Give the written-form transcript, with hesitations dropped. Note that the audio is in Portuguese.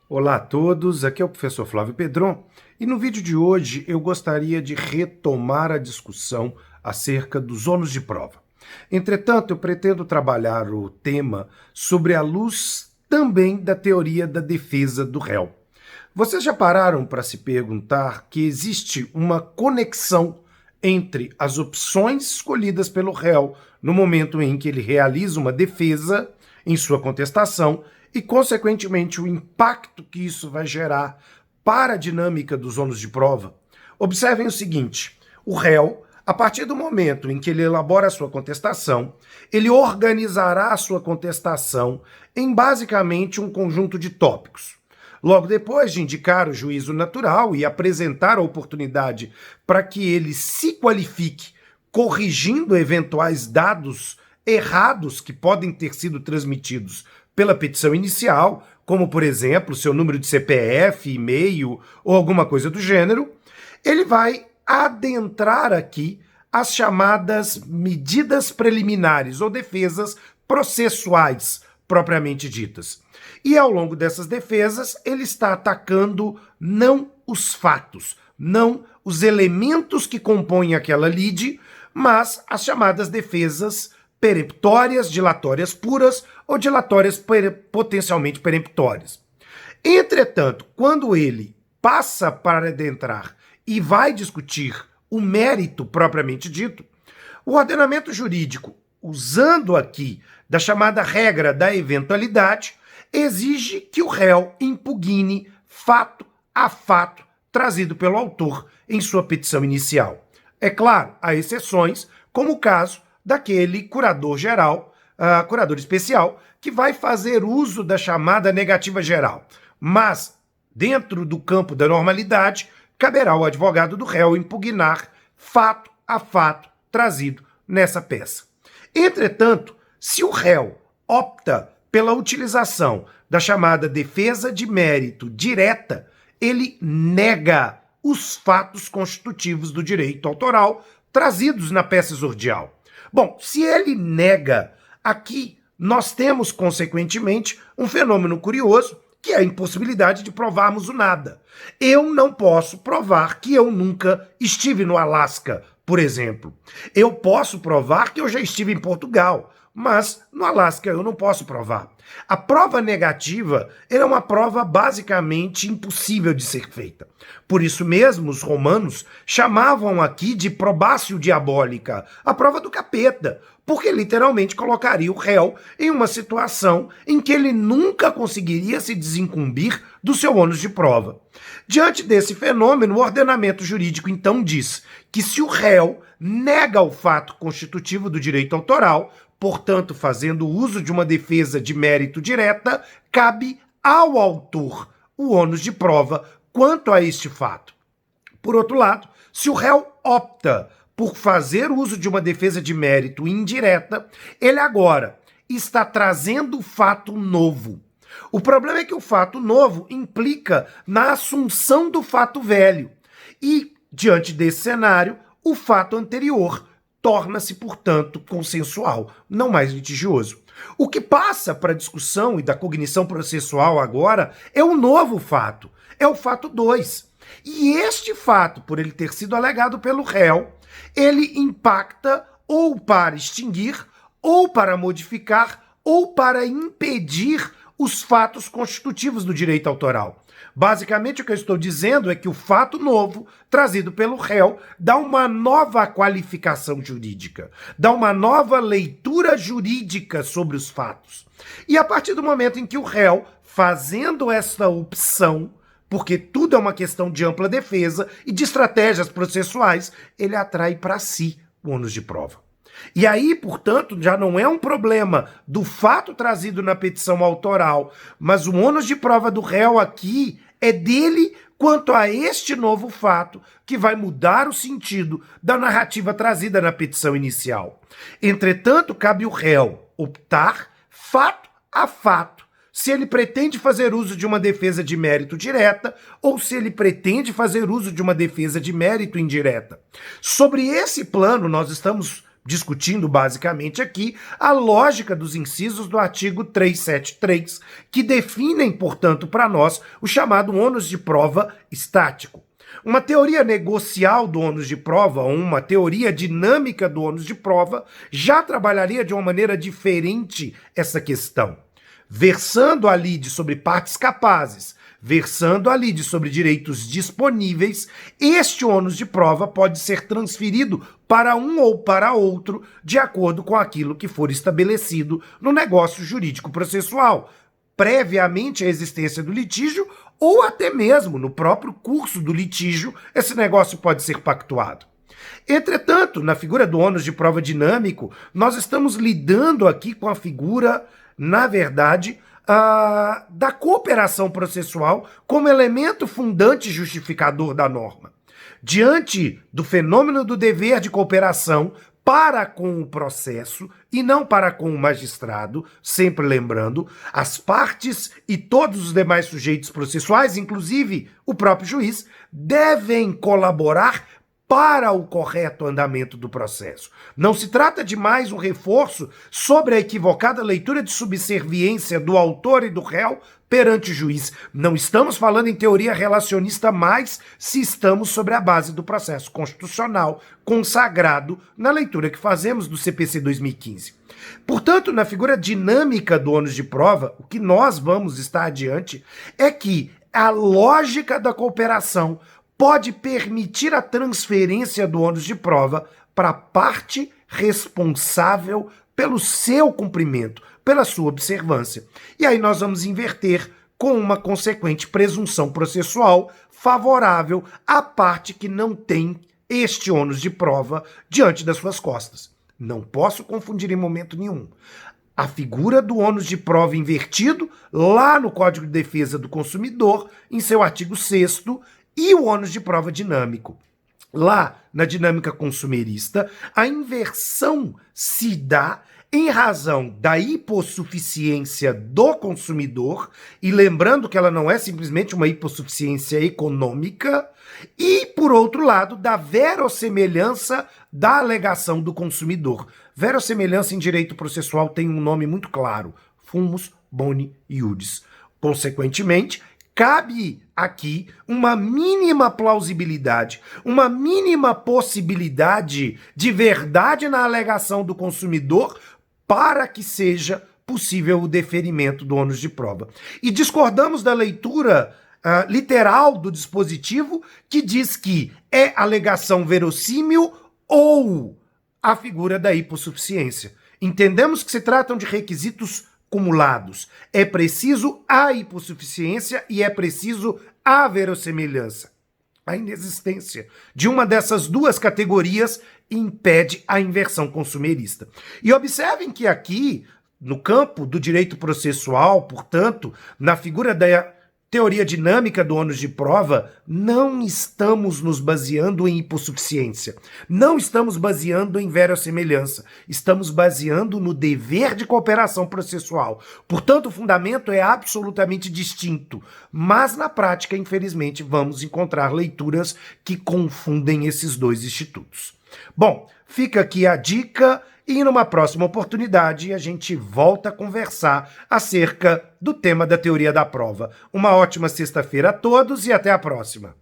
Olá a todos, aqui é o professor Flávio Pedron e no vídeo de hoje eu gostaria de retomar a discussão acerca dos ônus de prova. Entretanto, eu pretendo trabalhar o tema sobre a luz também da teoria da defesa do réu. Vocês já pararam para se perguntar que existe uma conexão entre as opções escolhidas pelo réu no momento em que ele realiza uma defesa em sua contestação e, consequentemente, o impacto que isso vai gerar para a dinâmica dos ônus de prova? Observem o seguinte: o réu, a partir do momento em que ele elabora a sua contestação, ele organizará a sua contestação em basicamente um conjunto de tópicos. Logo depois de indicar o juízo natural e apresentar a oportunidade para que ele se qualifique, corrigindo eventuais dados errados que podem ter sido transmitidos pela petição inicial, como, por exemplo, seu número de CPF, e-mail ou alguma coisa do gênero, ele vai adentrar aqui as chamadas medidas preliminares ou defesas processuais propriamente ditas. E ao longo dessas defesas, ele está atacando não os fatos, não os elementos que compõem aquela lide, mas as chamadas defesas peremptórias, dilatórias puras ou dilatórias potencialmente peremptórias. Entretanto, quando ele passa para adentrar e vai discutir o mérito propriamente dito, o ordenamento jurídico, usando aqui da chamada regra da eventualidade, exige que o réu impugne fato a fato trazido pelo autor em sua petição inicial. É claro, há exceções, como o caso daquele curador geral, curador especial, que vai fazer uso da chamada negativa geral. Mas, dentro do campo da normalidade, caberá ao advogado do réu impugnar fato a fato trazido nessa peça. Entretanto, se o réu opta pela utilização da chamada defesa de mérito direta, ele nega os fatos constitutivos do direito autoral trazidos na peça exordial. Bom, se ele nega, aqui nós temos, consequentemente, um fenômeno curioso, que é a impossibilidade de provarmos o nada. Eu não posso provar que eu nunca estive no Alasca, por exemplo. Eu posso provar que eu já estive em Portugal, mas no Alasca eu não posso provar. A prova negativa é uma prova basicamente impossível de ser feita. Por isso mesmo, os romanos chamavam aqui de probatio diabólica, a prova do capeta, porque literalmente colocaria o réu em uma situação em que ele nunca conseguiria se desincumbir do seu ônus de prova. Diante desse fenômeno, o ordenamento jurídico então diz que se o réu nega o fato constitutivo do direito autoral, portanto, fazendo uso de uma defesa de mérito direta, cabe ao autor o ônus de prova quanto a este fato. Por outro lado, se o réu opta por fazer uso de uma defesa de mérito indireta, ele agora está trazendo fato novo. O problema é que o fato novo implica na assunção do fato velho. E, diante desse cenário, o fato anterior torna-se, portanto, consensual, não mais litigioso. O que passa para a discussão e da cognição processual agora é um novo fato, é o fato 2. E este fato, por ele ter sido alegado pelo réu, ele impacta ou para extinguir, ou para modificar, ou para impedir os fatos constitutivos do direito autoral. Basicamente, o que eu estou dizendo é que o fato novo, trazido pelo réu, dá uma nova qualificação jurídica, dá uma nova leitura jurídica sobre os fatos. E a partir do momento em que o réu, fazendo essa opção, porque tudo é uma questão de ampla defesa e de estratégias processuais, ele atrai para si o ônus de prova. E aí, portanto, já não é um problema do fato trazido na petição autoral, mas o ônus de prova do réu aqui é dele quanto a este novo fato que vai mudar o sentido da narrativa trazida na petição inicial. Entretanto, cabe ao réu optar fato a fato se ele pretende fazer uso de uma defesa de mérito direta ou se ele pretende fazer uso de uma defesa de mérito indireta. Sobre esse plano, nós estamos discutindo basicamente aqui a lógica dos incisos do artigo 373, que definem, portanto, para nós o chamado ônus de prova estático. Uma teoria negocial do ônus de prova, ou uma teoria dinâmica do ônus de prova, já trabalharia de uma maneira diferente essa questão, versando a lide sobre partes capazes, versando a lide sobre direitos disponíveis. Este ônus de prova pode ser transferido para um ou para outro, de acordo com aquilo que for estabelecido no negócio jurídico processual, previamente à existência do litígio, ou até mesmo no próprio curso do litígio, esse negócio pode ser pactuado. Entretanto, na figura do ônus de prova dinâmico, nós estamos lidando aqui com a figura, na verdade, da cooperação processual como elemento fundante e justificador da norma. Diante do fenômeno do dever de cooperação para com o processo e não para com o magistrado, sempre lembrando, as partes e todos os demais sujeitos processuais, inclusive o próprio juiz, devem colaborar para o correto andamento do processo. Não se trata de mais um reforço sobre a equivocada leitura de subserviência do autor e do réu perante o juiz. Não estamos falando em teoria relacionista mais se estamos sobre a base do processo constitucional consagrado na leitura que fazemos do CPC 2015. Portanto, na figura dinâmica do ônus de prova, o que nós vamos estar adiante é que a lógica da cooperação pode permitir a transferência do ônus de prova para a parte responsável pelo seu cumprimento, pela sua observância. E aí nós vamos inverter com uma consequente presunção processual favorável à parte que não tem este ônus de prova diante das suas costas. Não posso confundir em momento nenhum a figura do ônus de prova invertido lá no Código de Defesa do Consumidor, em seu artigo 6º, e o ônus de prova dinâmico. Lá, na dinâmica consumerista, a inversão se dá em razão da hipossuficiência do consumidor, e lembrando que ela não é simplesmente uma hipossuficiência econômica, e, por outro lado, da verossemelhança da alegação do consumidor. Verossemelhança em direito processual tem um nome muito claro: fumus boni iuris. Consequentemente, cabe aqui uma mínima plausibilidade, uma mínima possibilidade de verdade na alegação do consumidor para que seja possível o deferimento do ônus de prova. E discordamos da leitura literal do dispositivo, que diz que é alegação verossímil ou a figura da hipossuficiência. Entendemos que se tratam de requisitos cumulados. É preciso a hipossuficiência e é preciso a verossemelhança. A inexistência de uma dessas duas categorias impede a inversão consumerista. E observem que aqui, no campo do direito processual, portanto, na figura da teoria dinâmica do ônus de prova, não estamos nos baseando em hipossuficiência, não estamos baseando em verossemelhança, estamos baseando no dever de cooperação processual. Portanto, o fundamento é absolutamente distinto, mas na prática, infelizmente, vamos encontrar leituras que confundem esses dois institutos. Bom, fica aqui a dica. E numa próxima oportunidade a gente volta a conversar acerca do tema da teoria da prova. Uma ótima sexta-feira a todos e até a próxima.